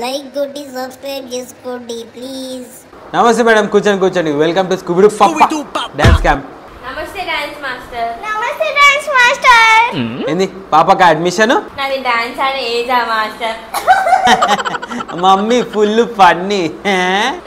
Like కొట్టి subscribe చేసుకోండి please. నమస్తే మేడం, కూర్చోండి. Welcome to Scooby Doo dance camp. నమస్తే డాన్స్ మాస్టర్. నమస్తే డాన్స్ మాస్టర్. ఏంది పాపకి అడ్మిషన్? నాది డాన్స్ ఆడే ఏజా మాస్టర్. Mummy full funny.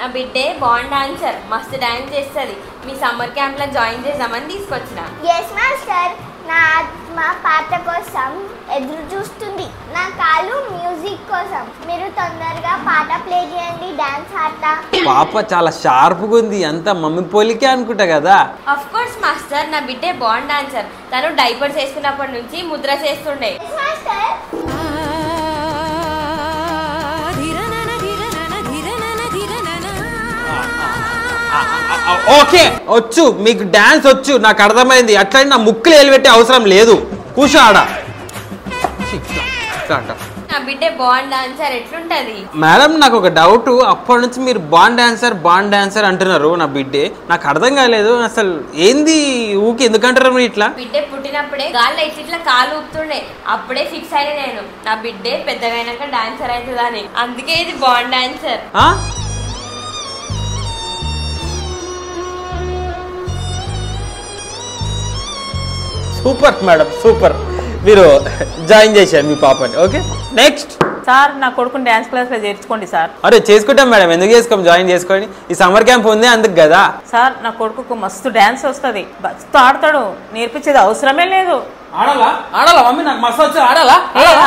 నా బిడ్డే బాండ్ డాన్సర్, మస్తు డాన్స్ చేస్తుంది. మీ సమ్మర్ క్యాంప్ లో జాయిన్ చేద్దామని తీసుకొచ్చిన. Yes master. నా ఆత్మ పాట కోసం ఎదురు చూస్తుంది. నా కాలు మ్యూజిక్ కోసం. మీరు తొందరగా పాట ప్లే చేయండి, డాన్స్ ఆడతా. పాప చాలా షార్ప్గా ఉంది, అంతా మమ్మీ పోలికే అనుకుంటా కదా. ఆఫ్ కోర్స్ మాస్టర్, నా బిడ్డే బాండ్ డాన్సర్. తను డైపర్స్ వేసుకున్నప్పటి నుంచి ముద్ర చేస్తుండే. మాస్టర్ ఓకే వచ్చు, మీకు డాన్స్ వచ్చు, నాకు అర్థమైంది. అట్లని నా ముక్కులు ఏలిపెట్టే అవసరం లేదు. కూర్చో ఆడ. నా బిడ్డే బాండ్ డాన్సర్ ఎట్లుంటది? మేడం నాకు ఒక డౌట్, అప్పటి నుంచి మీరు బాండ్ డాన్సర్ అంటున్నారు. నా బిడ్డే నాకు అర్థం కాలేదు అసలు ఏంది, ఊకి ఎందుకంటారు మీరు ఇట్లా? బిడ్డే పుట్టినప్పుడే గాల్లో ఇట్లా కాలు ఊపుతుండే. అప్పుడే ఫిక్స్ అయినా నేను, నా బిడ్డే పెద్దగా అయినాక డాన్సర్ అవుతుందని. అందుకే ఇది bond dancer. Super madam, super. మీరు జాయిన్ చేశారు మీ పాపని. Okay next. సార్ నా కొడుకుని డాన్స్ క్లాస్ లో చేర్చుకోండి సార్. అరే చేసుకుంటాం మేడం, ఎందుకు చేసుకోం, జాయిన్ చేసుకోండి. ఈ సమ్మర్ క్యాంప్ ఉంది అందుకు కదా. సార్ నా కొడుకు మస్తు డాన్స్ వస్తుంది, మస్తు ఆడతాడు, నేర్పించేది అవసరమే లేదు. ఆడాలా మమ్మీ, నాకు మస్తు వచ్చి ఆడాలా.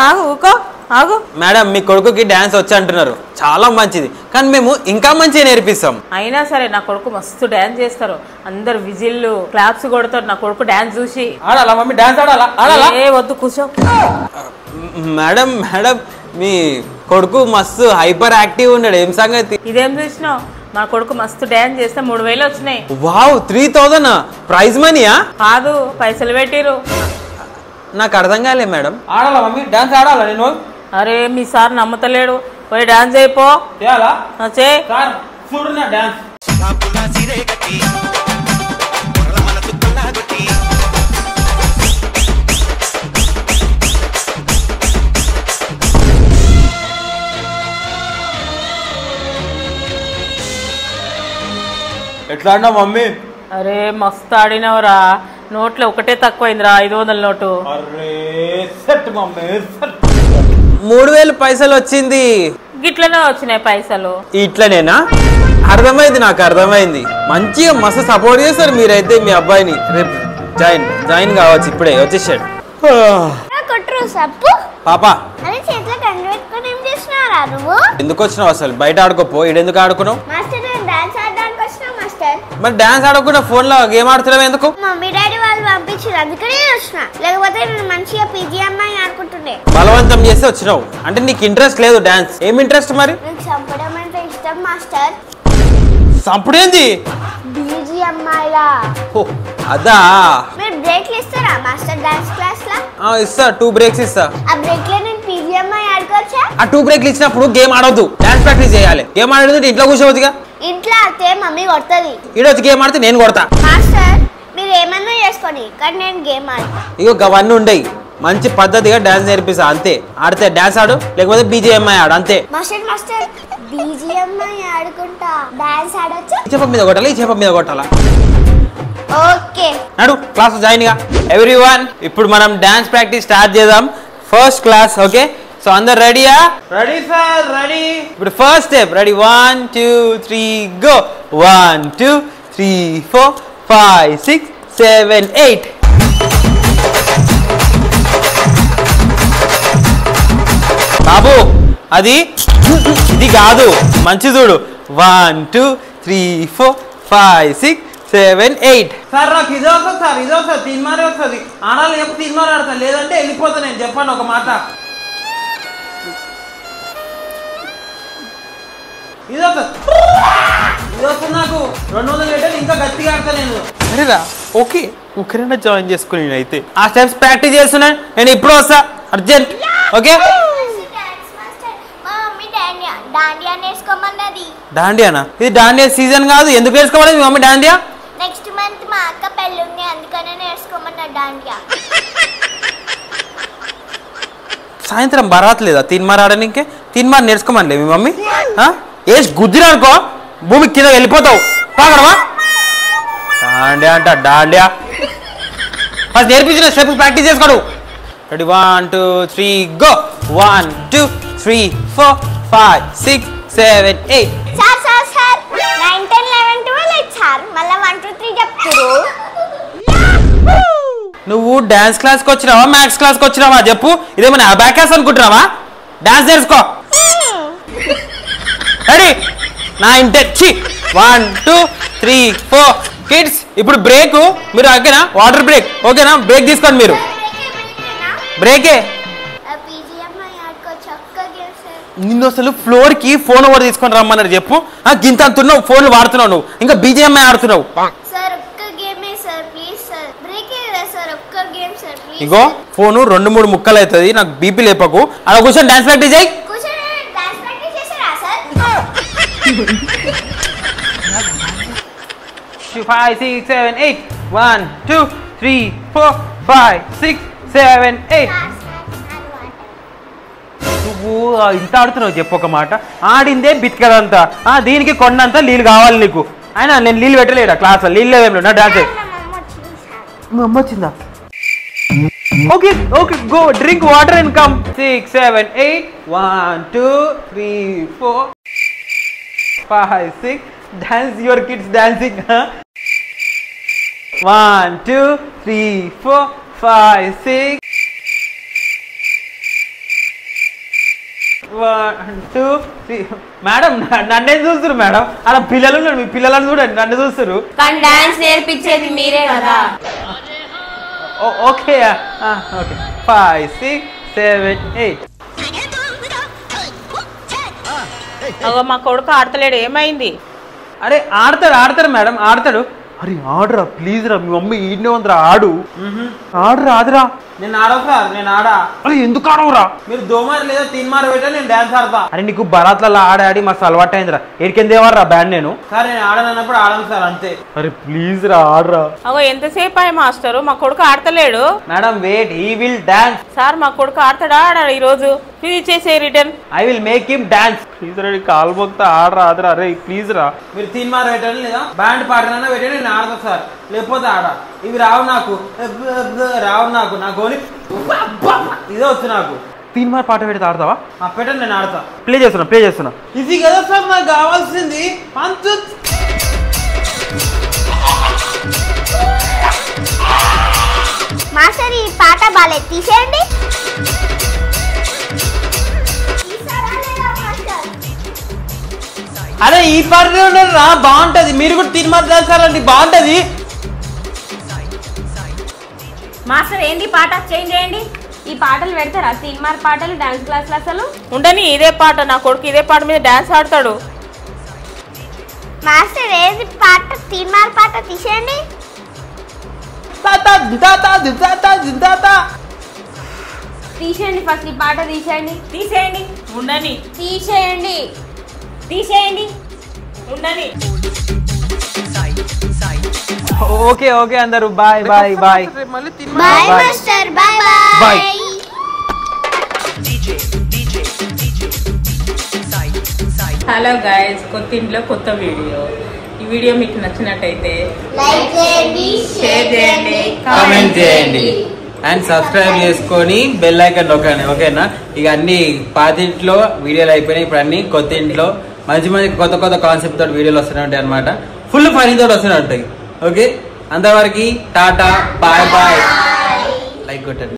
ఆగు ఊకో ఆగు. మేడం మీ కొడుకుకి డాన్స్ వచ్చి అంటున్నారు, చాలా మంచిది, కానీ మేము ఇంకా మంచిగా నేర్పిస్తాం. అయినా సరే నా కొడుకు మస్తు డాన్స్ చేస్తారు, అందరు విజిల్లు క్లాప్స్ కొడతారు నా కొడుకు డాన్స్ చూసి. ఆడాలా మమ్మీ, డాన్స్ ఆడాలా? ఏ వద్దు కూర్చో. మేడం మీ కొడుకు మస్తు హైపర్ యాక్టివ్ ఉన్నాడు, ఏం సంగతి? ఇదేం చూసినావు, మా కొడుకు మస్తు డాన్స్ చేస్తే 3000 వచ్చినాయి. వావ్, 3000 ప్రైజ్ మనీయా? కాదు, పైసలు పెట్టిరు. నాకు అర్థం కాలే మేడం. ఆడాలా మమ్మీ, డాన్స్ ఆడాలా నేను? అరే మీ సార్ నమ్మతలేడు, పోయి డాన్స్ అయిపో. చే చూడు నా డాన్స్. ఎట్లా అన్నా మమ్మీ? అరే మస్తు ఆడినవరా, నోట్లో ఒకటే తక్కువైందిరా, 500 నోటు. అరే సెట్ మమ్మీ, 3000 పైసలు వచ్చింది. గిట్లనే వచ్చినాయి పైసలు. ఇట్లనేనా? అర్థమైంది, నాకు అర్థమైంది. మంచిగా మస్తు సపోర్ట్ చేస్తారు మీరైతే మీ అబ్బాయిని. రేపు జాయిన్ కావచ్చు, ఇప్పుడే వచ్చేసాడు. పాపా ఎందుకు వచ్చినావు అసలు? బయట ఆడుకోపో, ఇడెందుకు ఆడుకున్నావు? మరి డాన్స్ ఆడకుండా ఫోన్ లో గేమ్ ఆడుతున్నావు ఎందుకు? మమ్మీ డాడీ వాళ్ళు పంపించారు, అందుకనే వచ్చిన. లేకపోతే నేను మంచిగా PGMI ఆడుకుంటుండే. బలవంతం చేస్తే వచ్చినావు అంటే నీకు ఇంట్రెస్ట్ లేదు డాన్స్. ఏం ఇంట్రెస్ట్ మరి? నాకు చంపడం అంటే ఇష్టం మాస్టర్. చంపుడేంది? BGMI లా. అదా? మీరు బ్రేక్లు ఇస్తారా మాస్టర్ డాన్స్ క్లాస్ లా? ఇస్తా, 2 బ్రేక్స్ ఇస్తా. ఆ బ్రేక్ లో నేను PGMI ఆడుకోవచ్చా? ఆ 2 బ్రేక్లు ఇచ్చినప్పుడు గేమ్ ఆడొద్దు, డాన్స్ ప్రాక్టీస్ చేయాలి. గేమ్ ఆడేది ఇంట్లో కూర్చోవచ్చుగా. ఇంట్లో ఆడితే మమ్మీ కొడుతుంది. ఈడొచ్చి గేమ్ ఆడితే నేను కొడతా. మాస్టర్ మీరు ఏమన్నా చేసుకోండి, కానీ నేను గేమ్ ఆడతా. ఇగో అవన్నీ ఉండయి, మంచి పద్ధతిగా డాన్స్ నేర్పిస్తా అంతే. ఆడితే డాన్స్ ఆడు, లేకపోతే BGMI ఆడు అంతే. మాస్టర్ BGMI ఆడుకుంటా, డాన్స్ ఆడొచ్చు. ఈ చేప మీద కొట్టాలి, ఈ చేప మీద కొట్టాలా? ఓకే నాడు క్లాస్ జాయిన్ గా ఎవ్రీవన్. ఇప్పుడు మనం డాన్స్ ప్రాక్టీస్ స్టార్ట్ చేద్దాం. First class. ఓకే, సో అందరు రెడీయా? Ready sir, ready. ఇప్పుడు ఫస్ట్ స్టెప్. Ready, 1 2 3 go. 1 2 3 4 5 6 7 8. బాబు అది ఇది కాదు, మంచి చూడు. 1 2 3 4 5 6 7 8. సార్ నాకు ఇది వస్తుంది సార్, ఇది వస్తుంది, 3 మారే వస్తుంది. ఆడాలి చెప్పి 3 మారే ఆడతాను, లేదంటే వెళ్ళిపోతా నేను. చెప్పండి ఒక మాట. ఇది వస్తుంది నాకు 200 లీటర్లు, ఇంకా గట్టిగా ఆడతా నేను. సరేరా, ఓకే, ఒకరైనా జాయిన్ చేసుకుని నేనైతే ఆ స్టెప్స్ ప్రాక్టీస్ చేస్తున్నా. నేను ఇప్పుడు వస్తా, అర్జెంట్. ఓకే, డాండియానా? ఇది డాండియా సీజన్ కాదు, ఎందుకు నేర్చుకోవాలి మీ మమ్మీ డాండియా? నెక్స్ట్ మంత్ మా అక్క పెళ్ళి ఉంది, అందుకనే నేర్చుకోమన్నా డాండియా. సాయంత్రం బరాత్ లేదా 3 మార్ ఆడడానికి? తిన్మార్ నేర్చుకోమనిలే మీ మమ్మీ వేసి గుద్దిరా అనుకో భూమి కింద వెళ్ళిపోతావు పాగడవా డాండియా అంట డాండియా ఫస్ట్ నేర్పించిన స్టెప్ ప్రాక్టీస్ చేసుకోడు ready 1 2 3 go 1 2 3 4 5 6 7 8 sir sir sir 9 10 11 12 sir మళ్ళీ 1 2 3 చెప్తురు నువ్వు డాన్స్ క్లాస్కి వచ్చినావా మ్యాథ్స్ క్లాస్కి వచ్చినావా చెప్పు ఇదేమన్నా అబాకస్ అనుకుంటున్నావా డాన్స్ నేర్చుకో రెడీ 9 10 1 2 3 4 కిడ్స్ ఇప్పుడు బ్రేక్ మీరు ఓకేనా వాటర్ బ్రేక్ ఓకేనా బ్రేక్ తీసుకోండి మీరు బ్రేకే నిన్ను అసలు ఫ్లోర్ కి ఫోన్ ఓవర్ తీసుకొని రమ్మన్నారు చెప్పు గింత అంటున్నావు ఫోన్లు వాడుతున్నావు నువ్వు ఇంకా బీజిఎంఐ ఆడుతున్నావు ఇగో ఫోను 2-3 ముక్కలు అవుతుంది నాకు బీపీ లేపకు అలా కూర్చొని డాన్స్ ప్రాక్టీస్ చేయి 5 6 7 8 1 2 3 4 5 6 7 8 నువ్వు ఇంత ఆడుతున్నావు చెప్పు ఒక మాట ఆడిందే బిత్కదంతా దీనికి కొండంతా నీళ్ళు కావాలి నీకు అయినా నేను నీళ్ళు పెట్టలేడా క్లాస్లో నీళ్ళు లేవేం నా డాన్స్ మీ అమ్మ వచ్చిందా okay okay go drink water and come 6 7 8 1 2 3 4 5 6 dance your kids dancing 1 2 3 4 5 6 1 2 3 madam నన్నే చూస్తారు మేడం అలా పిల్లలు మీ పిల్లలను చూడండి నన్ను చూస్తారు కానీ డాన్స్ నేర్పించేది మీరే కదా ఓకే ఓకే 5 6 7 8 అగో మా కొడుకు ఆడతలేడు ఏమైంది అరే ఆడతాడు మేడం ఆడతాడు అరే ఆడరా ప్లీజ్ రా మీ మమ్మీ ఈడనే ఉందిరా ఆడు ఆడరా ఆడరా నేను ఆడవు సార్ నేను ఆడా అరే ఎందుకు ఆడవురా మీరు దోమారు లేదా తీన్మారు పెట్టా నేను డాన్స్ ఆడతా అరే నీకు బరాత్లలో ఆడి మస్తు అలవాటు అయిందిరా ఎడికెంది దేవారా బ్యాండ్ నేను సార్ నేను ఆడనన్నప్పుడు ఆడను సార్ అంతే అరే ప్లీజ్ రా ఆడరా అగో ఎంతసేపు అయ్యి మాస్టరు మా కొడుకు ఆడతలేడు madam wait he will dance sir మా కొడుకు ఆడతాడా ఆడాడు ఈ రోజు ఫినిష్ చేసే return I will make him dance please రా కాలు మొక్తా ఆడరా ఆడరా అరే ప్లీజ్ రా మీరు తీన్మారు పెట్టండి లేదా బ్యాండ్ పాటనన్నా పెట్టండి నేను ఆడతా సార్ లేకపోతే ఆడ ఇవి రావు నాకు నా గోలి ఇదే వచ్చు నాకు తీన్మార్ పాట పెడితే ఆడతావా పెట్టండి నేను ఆడతా ప్లే చేస్తున్నా ఇది కదా సార్ నాకు కావాల్సింది మాస్టర్ ఈ పాట బాలే తీసేయండి అరే ఈ పాట రా బాగుంటది మీరు కూడా తీన్మార్ చేస్తారండి బాగుంటది మాస్టర్ ఏంది పాట చేంజ్ చేయండి ఈ పాటలు పెడతారా తీన్మార్ పాటలు డాన్స్ క్లాస్ అసలు ఉండని ఇదే పాట నా కొడుకు ఇదే పాట మీద డాన్స్ ఆడతాడు మాస్టర్ ఏది పాట తీన్మార్ పాట తీసేయండి తీసేయండి ఫస్ట్ ఈ పాట తీసేయండి ఉండని తీసేయండి ఉండని ఓకే ఓకే అందరూ bye bye bye bye master bye bye hello guys కొత్త ఇంట్లో కొత్త వీడియో ఈ వీడియో మీకు నచ్చినట్టయితే లైక్ చేయండి షేర్ చేయండి కామెంట్ చేయండి అండ్ సబ్స్క్రైబ్ చేసుకొని బెల్ ఐకాన్ నొక్కండి ఓకేనా ఇక అన్ని పాతింట్లో వీడియోలు అయిపోయినాయి ఇప్పుడు అన్ని కొత్త ఇంట్లో మంచి మంచి కొత్త కొత్త కాన్సెప్ట్ తోటి వీడియోలు వస్తూనే ఉంటాయి అనమాట ఫుల్ ఫనీ తోటి వస్తూనే ఉంటాయి ఓకే అంతవరకు టాటా బాయ్ బాయ్ లైక్ కొట్టండి